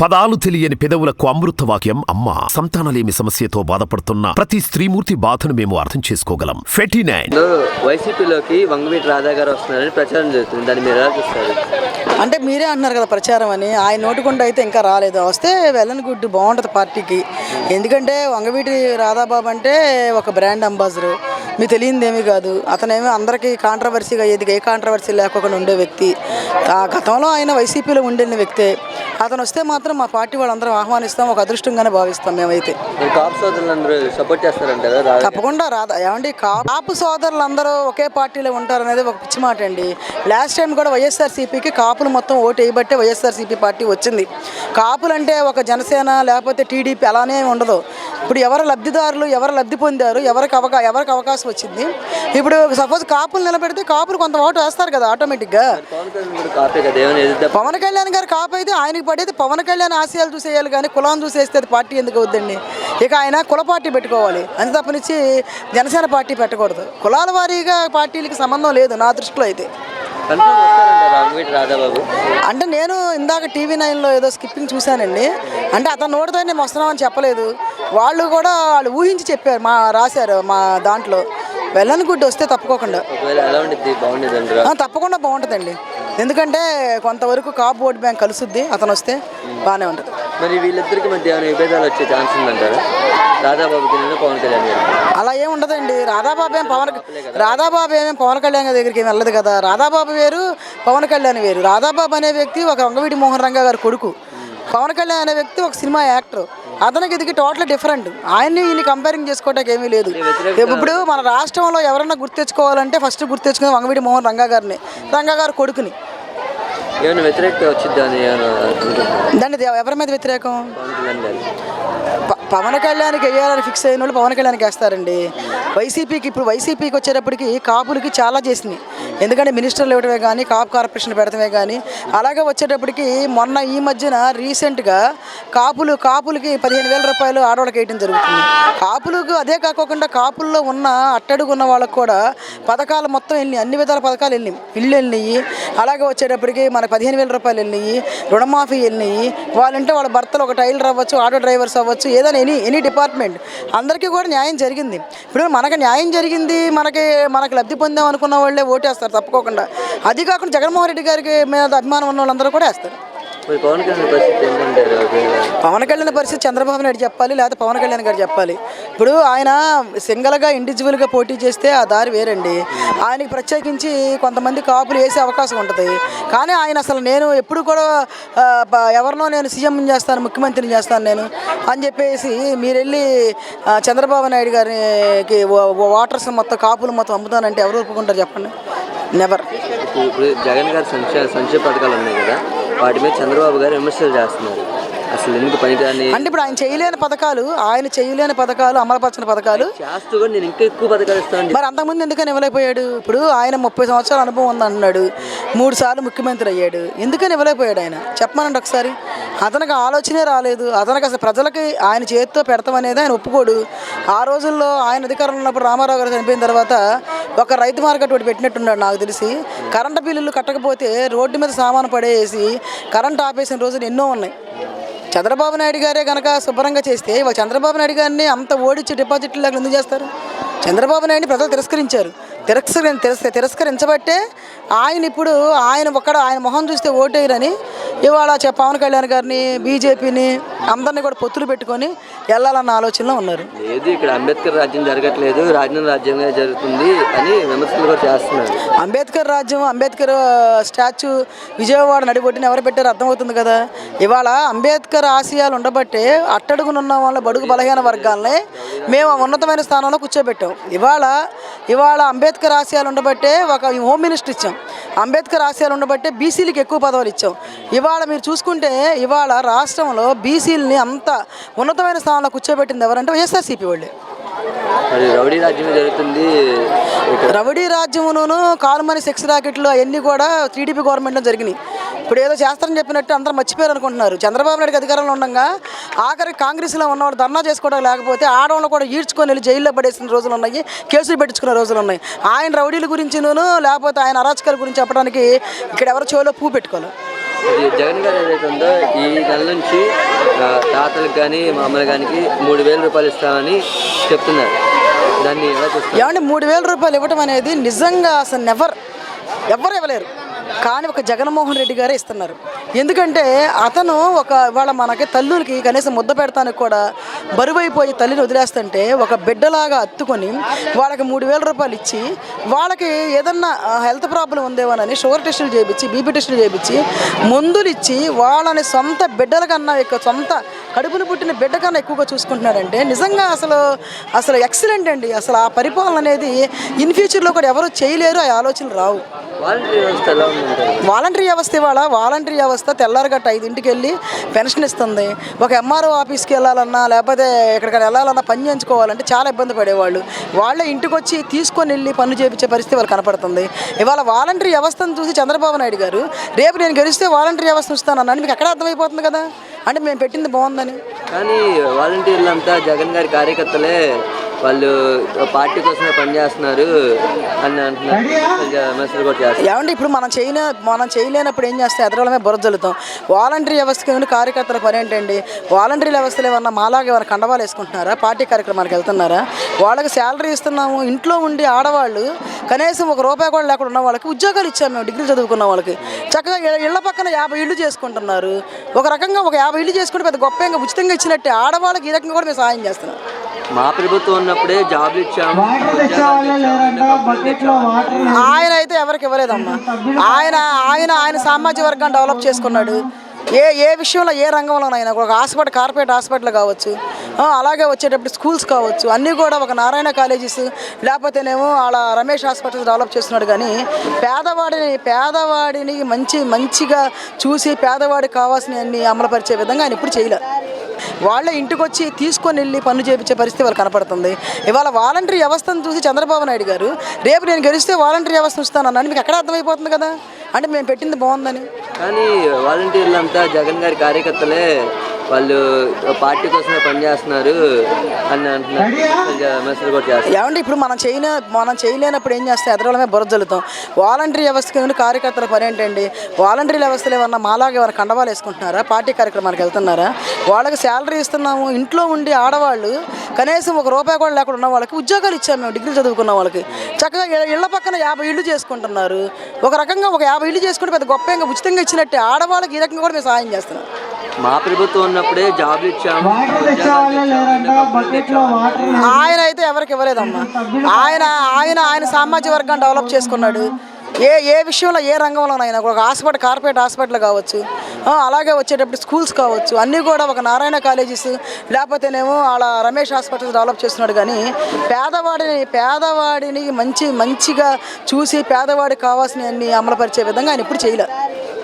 పదాలు తెలియని పెదవులకు అమృతవాక్యం అమ్మ. సంతానలేమి సమస్యతో బాధపడుతున్న ప్రతి స్త్రీమూర్తి బాధను మేము అర్థం చేసుకోగలం. ఫెటినైన్ వైసీపీలోకి వంగవీటి రాధా గారు వస్తున్నారని ప్రచారం జరుగుతుంది. దాన్ని మీరు ఎలా చూస్తారు? అంటే మీరే అంటున్నారు కదా ప్రచారం అని. ఆయన నోటికుండా అయితే ఇంకా రాలేదు. వస్తే వెళ్ళని గుడ్డు బాగుంటుంది పార్టీకి. ఎందుకంటే వంగవీటి రాధాబాబు అంటే ఒక బ్రాండ్ అంబాసిడర్. మీకు తెలియదేమీ కాదు. అతనేమో అందరికీ కాంట్రవర్సీగా ఏ కాంట్రవర్సీ లేకుండా ఉండే వ్యక్తి. ఆ గతంలో ఆయన వైసీపీలో ఉండిన వ్యక్తే. అతను వస్తే మాత్రం మా పార్టీ వాళ్ళందరం ఆహ్వానిస్తాం. ఒక అదృష్టంగానే భావిస్తాం మేమైతే. కాపు సోదరులందరూ సపోర్ట్ చేస్తారంటారా? తప్పకుండా ఏమండి, కాపు సోదరులందరూ ఒకే పార్టీలో ఉంటారనేది ఒక పిచ్చి మాట అండి. లాస్ట్ టైం కూడా వైఎస్ఆర్సీపీకి కాపులు మొత్తం ఓటు వేయబట్టే వైఎస్ఆర్సీపీ పార్టీ వచ్చింది. కాపులు అంటే ఒక జనసేన లేకపోతే టీడీపీ అలానే ఉండదు. ఇప్పుడు ఎవరు లబ్ధిదారులు, ఎవరు లబ్ధి పొందారు, ఎవరికి అవకాశం వచ్చింది. ఇప్పుడు సపోజ్ కాపులు నిలబెడితే కాపులు కొంత ఓటు వేస్తారు కదా ఆటోమేటిక్గా. పవన్ కళ్యాణ్ గారు కాపు అయితే ఆయనకి పడేది పవన్ కళ్యాణ్ ఆశయాలు చూసేయాలి, కానీ కులాన్ని చూసేస్తే అది పార్టీ ఎందుకు అవుద్దండి? ఇక ఆయన కుల పార్టీ పెట్టుకోవాలి, అంత తప్పనిచ్చి జనసేన పార్టీ పెట్టకూడదు. కులాల వారీగా పార్టీలకి సంబంధం లేదు నా దృష్టిలో అయితే. అంటే నేను ఇందాక టీవీ9లో ఏదో స్కిప్పింగ్ చూశానండి. అంటే అతను నోటితో మేము వస్తున్నామని చెప్పలేదు. వాళ్ళు ఊహించి చెప్పారు, రాశారు మా దాంట్లో. వెళ్ళని గుడ్డు వస్తే తప్పుకోకుండా తప్పకుండా బాగుంటుందండి. ఎందుకంటే కొంతవరకు కాపు ఓట్ బ్యాంక్ కలుసుద్ది. అతను వస్తే బాగానే ఉంటుంది. మరి వీళ్ళిద్దరికి మధ్య విభేదాలు వచ్చే ఛాన్స్ ఉందంటారా? రాధాబాబు పవన్ కళ్యాణ్ గారు అలా ఏమి ఉండదండి. రాధాబాబు ఏమేమి పవన్ కళ్యాణ్ దగ్గరికి ఏమి వెళ్ళదు కదా. రాధాబాబు వేరు, పవన్ కళ్యాణ్ వేరు. రాధాబాబు అనే వ్యక్తి ఒక వంగవీటి మోహన్ రంగా గారి కొడుకు. పవన్ కళ్యాణ్ అనే వ్యక్తి ఒక సినిమా యాక్టర్. అతనికి ఇది టోటల్ డిఫరెంట్. ఆయన్ని ఈయన కంపేరింగ్ చేసుకోవడానికి ఏమీ లేదు. ఇప్పుడు మన రాష్ట్రంలో ఎవరన్నా గుర్తెచ్చుకోవాలంటే ఫస్ట్ గుర్తెచ్చుకునే వంగవీటి మోహన్ రంగా గారి కొడుకుని. వ్యతిరేకత వచ్చిందని దాన్ని ఎవరి మీద వ్యతిరేకం? పవన్ కళ్యాణ్కి వేయాలని ఫిక్స్ అయిన వాళ్ళు పవన్ కళ్యాణ్కి వేస్తారండి. వైసీపీకి వచ్చేటప్పటికి కాపులకి చాలా చేసింది. ఎందుకంటే మినిస్టర్లు ఇవ్వడమే కానీ, కాపు కార్పొరేషన్ పెడతమే కానీ. అలాగే వచ్చేటప్పటికి మొన్న ఈ మధ్యన రీసెంట్గా కాపులకి 15,000 రూపాయలు ఆడవాళ్ళకి వేయడం జరుగుతుంది. కాపులకు అదే కాకుండా కాపుల్లో ఉన్న అట్టడుగు ఉన్న వాళ్ళకు కూడా పథకాలు మొత్తం వెళ్ళినాయి. అన్ని విధాల పథకాలు వెళ్ళినాయి. ఇల్లు వెళ్ళినాయి. అలాగే వచ్చేటప్పటికి మనకు 15,000 రూపాయలు వెళ్ళినాయి. రుణమాఫీ వెళ్ళినాయి. వాళ్ళంటే వాళ్ళ భర్తలు ఒక టైలర్ అవ్వచ్చు, ఆటో డ్రైవర్స్ అవ్వచ్చు, ఏదైనా ఎనీ డిపార్ట్మెంట్ అందరికీ కూడా న్యాయం జరిగింది. ఇప్పుడు మనకు న్యాయం జరిగింది, మనకు లబ్ధి పొందాం అనుకున్న వాళ్ళే ఓటేస్తారు తప్పకోకుండా. అది కాకుండా జగన్మోహన్ రెడ్డి గారికి మీద అభిమానం ఉన్న వాళ్ళందరూ కూడా వేస్తారు. పవన్ కళ్యాణ్ పరిస్థితి చంద్రబాబు నాయుడు చెప్పాలి, లేకపోతే పవన్ కళ్యాణ్ గారు చెప్పాలి. ఇప్పుడు ఆయన సింగిల్గా ఇండివిజువల్గా పోటీ చేస్తే ఆ దారి వేరండి. ఆయనకి ప్రత్యేకించి కొంతమంది కాపులు వేసే అవకాశం ఉంటుంది. కానీ ఆయన అసలు నేను ఎప్పుడు కూడా ఎవరినో నేను సీఎం చేస్తాను, ముఖ్యమంత్రిని చేస్తాను నేను అని చెప్పేసి మీరు వెళ్ళి చంద్రబాబు నాయుడు గారికి వాటర్స్ మొత్తం కాపులు మొత్తం అమ్ముతానంటే ఎవరు ఒప్పుకుంటారు చెప్పండి? నెవర్. ఇప్పుడు జగన్ గారి సంక్షేమ పథకాలు ఉన్నాయి కదా, వాటి మీద చంద్రబాబు గారు విమర్శలు చేస్తున్నారు. అసలు ఎందుకు పనికిరాని అంటే ఇప్పుడు ఆయన చేయలేని పథకాలు అమలుపరచిన పథకాలు చేస్తూ కూడా నేను ఇంకా ఎక్కువ పథకాలు ఇస్తాను. మరి అంతకుముందు ఎందుకని ఇవ్వలేకపోయాడు? ఇప్పుడు ఆయన 30 సంవత్సరాల అనుభవం ఉందంటున్నాడు, 3 సార్లు ముఖ్యమంత్రి అయ్యాడు. ఎందుకని ఇవ్వలేకపోయాడు ఆయన? చెప్పమనండి ఒకసారి. అతనికి ఆలోచనే రాలేదు. అతనికి అసలు ప్రజలకి ఆయన చేతితో పెడతామనేది ఆయన ఒప్పుకోడు. ఆ రోజుల్లో ఆయన అధికారంలో ఉన్నప్పుడు రామారావు గారు చనిపోయిన తర్వాత ఒక రైతు మార్కెట్ ఒకటి పెట్టినట్టున్నాడు నాకు తెలిసి. కరెంటు బిల్లులు కట్టకపోతే రోడ్డు మీద సామాను పడేసి కరెంట్ ఆపేసిన రోజులు ఎన్నో ఉన్నాయి. చంద్రబాబు నాయుడు గారే కనుక శుభ్రంగా చేస్తే చంద్రబాబు నాయుడు గారిని అంత ఓడించి డిపాజిట్లు లేకుండా ఎందుకు చేస్తారు? చంద్రబాబు నాయుడిని ప్రజలు తిరస్కరించబట్టే ఆయన ఇప్పుడు ఆయన మొహం చూస్తే ఓటేయరని ఇవాళ పవన్ కళ్యాణ్ గారిని, బీజేపీని అందరినీ కూడా పొత్తులు పెట్టుకొని వెళ్ళాలన్న ఆలోచనలో ఉన్నారు. లేదు, ఇక్కడ అంబేద్కర్ రాజ్యం జరగట్లేదు, రాజధాని రాజ్యంగా జరుగుతుంది అని విమర్శలు కూడా చేస్తున్నారు. అంబేద్కర్ స్టాచ్యూ విజయవాడ నడిబొట్టిన ఎవరు పెట్టారో అర్థమవుతుంది కదా. ఇవాళ అంబేద్కర్ ఆశయాలు ఉండబట్టే అట్టడుగునున్న వాళ్ళ బడుగు బలహీన వర్గాలని మేము ఉన్నతమైన స్థానంలో కూర్చోబెట్టాం. ఇవాళ అంబేద్కర్ ఆశయాలు ఉండబట్టే ఒక హోమ్ మినిస్టర్ ఇచ్చాం. అంబేద్కర్ ఆశయాలు ఉండబట్టే బీసీలకి ఎక్కువ పదవులు ఇచ్చాం. ఇవాళ మీరు చూసుకుంటే ఇవాళ రాష్ట్రంలో బీసీలని అంత ఉన్నతమైన స్థానంలో కూర్చోబెట్టింది ఎవరంటే వైఎస్ఆర్సీపీ వాళ్ళే. రౌడీ రాజ్యం జరుగుతుంది. రౌడీ రాజ్యమును కాలుమని సెక్స్ రాకెట్లు అవన్నీ కూడా టీడీపీ గవర్నమెంట్లో జరిగినాయి. ఇప్పుడు ఏదో చేస్తారని చెప్పినట్టు అందరూ మర్చిపోయారు అనుకుంటున్నారు. చంద్రబాబు నాయుడు అధికారంలో ఉండగా ఆఖరి కాంగ్రెస్లో ఉన్నవాడు ధర్నా చేసుకోవడం లేకపోతే ఆడవాళ్ళు కూడా ఈడ్చుకొని వెళ్ళి జైల్లో పడేసిన రోజులు ఉన్నాయి, కేసులు పెట్టించుకునే రోజులు ఉన్నాయి. ఆయన రౌడీల గురించి లేకపోతే ఆయన అరాచకాల గురించి చెప్పడానికి ఇక్కడ ఎవరు చెవిలో పువ్వు పెట్టుకోవాలి. ఇది జగన్ గారు ఏదైతే ఉందో ఈ నెల నుంచి తాతలకు కానీ మా అమ్మలు కానీ 3,000 రూపాయలు ఇస్తామని చెప్తున్నారు. దాన్ని ఎలా చూస్తారు? ఏమంటే 3,000 రూపాయలు ఇవ్వటం అనేది నిజంగా అసలు ఎవరు ఇవ్వలేరు, కానీ ఒక జగన్మోహన్ రెడ్డి గారే ఇస్తున్నారు. ఎందుకంటే అతను వాళ్ళ మనకి తల్లులకి కనీసం ముద్ద పెడతానికి కూడా బరువైపోయి తల్లిని వదిలేస్తుంటే ఒక బిడ్డలాగా అత్తుకొని వాళ్ళకి 3,000 రూపాయలు ఇచ్చి వాళ్ళకి ఏదన్నా హెల్త్ ప్రాబ్లం ఉందేమోనని షుగర్ టెస్టులు చేయించి బీపీ టెస్టులు చేయించి మందులు ఇచ్చి వాళ్ళని సొంత బిడ్డల కన్నా సొంత కడుపును పుట్టిన బిడ్డ కన్నా ఎక్కువగా చూసుకుంటున్నాడంటే నిజంగా అసలు ఎక్సలెంట్ అండి. అసలు ఆ పరిపాలన అనేది ఇన్ ఫ్యూచర్లో కూడా ఎవరు చేయలేరు, ఆ ఆలోచనలు రావు. వాలంటరీ వ్యవస్థ తెల్లారగట్ట 5ంటికి వెళ్ళి పెన్షన్ ఇస్తుంది. ఒక ఎంఆర్ఓ ఆఫీస్కి వెళ్ళాలన్నా లేకపోతే ఎక్కడికైనా వెళ్ళాలన్నా పని చేయించుకోవాలంటే చాలా ఇబ్బంది పడేవాళ్ళు. వాళ్ళే ఇంటికి వచ్చి తీసుకొని వెళ్ళి పనులు చేయించే పరిస్థితి వాళ్ళు కనపడుతుంది. ఇవాళ వాలంటరీ వ్యవస్థను చూసి చంద్రబాబు నాయుడు గారు రేపు నేను గెలిస్తే వాలంటరీ వ్యవస్థ ఉంచుతానన్నాను. మీకు ఎక్కడ అర్థమైపోతుంది కదా, అంటే మేము పెట్టింది బాగుందని. కానీ వాలంటీర్లు అంతా జగన్ గారి కార్యకర్తలే, వాళ్ళు పార్టీ కోసమే పనిచేస్తున్నారు అని అంటున్నారు. ఏమంటే ఇప్పుడు మనం చేయలేనప్పుడు ఏం చేస్తే ఎదరమే బుర్ర జల్లుతాం. వాలంటరీ వ్యవస్థకి కార్యకర్తల పని ఏంటండి? వాలంటరీ వ్యవస్థలు ఏమన్నా మాలాగా ఏమైనా కండవాలు వేసుకుంటున్నారా? పార్టీ కార్యక్రమాలకు వెళ్తున్నారా? వాళ్ళకి శాలరీ ఇస్తున్నాము. ఇంట్లో ఉండి ఆడవాళ్ళు కనీసం ₹1 కూడా లేకుండా ఉన్న వాళ్ళకి ఉద్యోగాలు ఇచ్చాము. మేము డిగ్రీ చదువుకున్న వాళ్ళకి చక్కగా ఇళ్ల పక్కన 50 ఇళ్ళు చేసుకుంటున్నారు. ఒక రకంగా 50 ఇళ్ళు చేసుకుంటే పెద్ద గొప్పగా ఉచితంగా ఇచ్చినట్టే ఆడవాళ్ళకి ఈ రకంగా కూడా మేము సహాయం చేస్తున్నాం. మా ప్రభుత్వం ఉన్నప్పుడే జాబ్లు ఇచ్చాము. ఆయన అయితే ఎవరికి ఇవ్వలేదమ్మా. ఆయన సామాజిక వర్గాన్ని డెవలప్ చేసుకున్నాడు. ఏ విషయంలో ఏ రంగంలోనైనా ఒక హాస్పిటల్, కార్పొరేట్ హాస్పిటల్ కావచ్చు, అలాగే వచ్చేటప్పుడు స్కూల్స్ కావచ్చు, అన్నీ కూడా ఒక నారాయణ కాలేజెస్ లేకపోతేనేమో అలా రమేష్ హాస్పిటల్స్ డెవలప్ చేస్తున్నాడు. కానీ పేదవాడిని మంచిగా చూసి పేదవాడికి కావాల్సినవన్నీ అమలుపరిచే విధంగా ఆయన ఇప్పుడు చేయలేదు. వాళ్ళే ఇంటికి వచ్చి తీసుకొని వెళ్ళి పనులు చేయించే పరిస్థితి వాళ్ళు కనపడుతుంది. ఇవాళ వాలంటరీ వ్యవస్థను చూసి చంద్రబాబు నాయుడు గారు రేపు నేను గెలిస్తే వాలంటరీ వ్యవస్థ ఉంచుతానన్నాను. మీకు ఎక్కడ అర్థమైపోతుంది కదా, అంటే మేము పెట్టింది బాగుందని. కానీ వాలంటీర్లు అంతా జగన్ గారి కార్యకర్తలే, వాళ్ళు పార్టీ కోసమే పనిచేస్తున్నారు అని అంటున్నారు. ఏమంటే ఇప్పుడు మనం చేయలేనప్పుడు ఏం చేస్తే ఎదరమే బుర్ర జల్లుతాం. వాలంటరీ వ్యవస్థకి కార్యకర్తల పని ఏంటండి? వాలంటరీ వ్యవస్థలు ఏమన్నా మాలాగా ఏమైనా కండవాలు వేసుకుంటున్నారా? పార్టీ కార్యక్రమాలకు వెళ్తున్నారా? వాళ్ళకి శాలరీ ఇస్తున్నాము. ఇంట్లో ఉండి ఆడవాళ్ళు కనీసం ₹1 కూడా లేకుండా ఉన్న వాళ్ళకి ఉద్యోగాలు ఇచ్చాము. మేము డిగ్రీ చదువుకున్న వాళ్ళకి చక్కగా ఇళ్ల పక్కన 50 ఇళ్ళు చేసుకుంటున్నారు. ఒక రకంగా 50 ఇళ్ళు చేసుకుంటే పెద్ద గొప్పగా ఉచితంగా ఇచ్చినట్టే ఆడవాళ్ళకి ఈ రకంగా కూడా మేము సహాయం చేస్తున్నాం. మా ప్రభుత్వం ఉన్నప్పుడే జాబ్లు ఇచ్చాము. ఆయన అయితే ఎవరికి ఇవ్వలేదమ్మా. ఆయన సామాజిక వర్గాన్ని డెవలప్ చేసుకున్నాడు. ఏ విషయంలో ఏ రంగంలోనైనా ఒక హాస్పిటల్, కార్పొరేట్ హాస్పిటల్ కావచ్చు, అలాగే వచ్చేటప్పుడు స్కూల్స్ కావచ్చు, అన్నీ కూడా ఒక నారాయణ కాలేజెస్ లేకపోతేనేమో అలా రమేష్ హాస్పిటల్స్ డెవలప్ చేస్తున్నాడు. కానీ పేదవాడిని మంచిగా చూసి పేదవాడికి కావాల్సినవన్నీ అమలుపరిచే విధంగా ఆయన ఇప్పుడు చేయలేదు.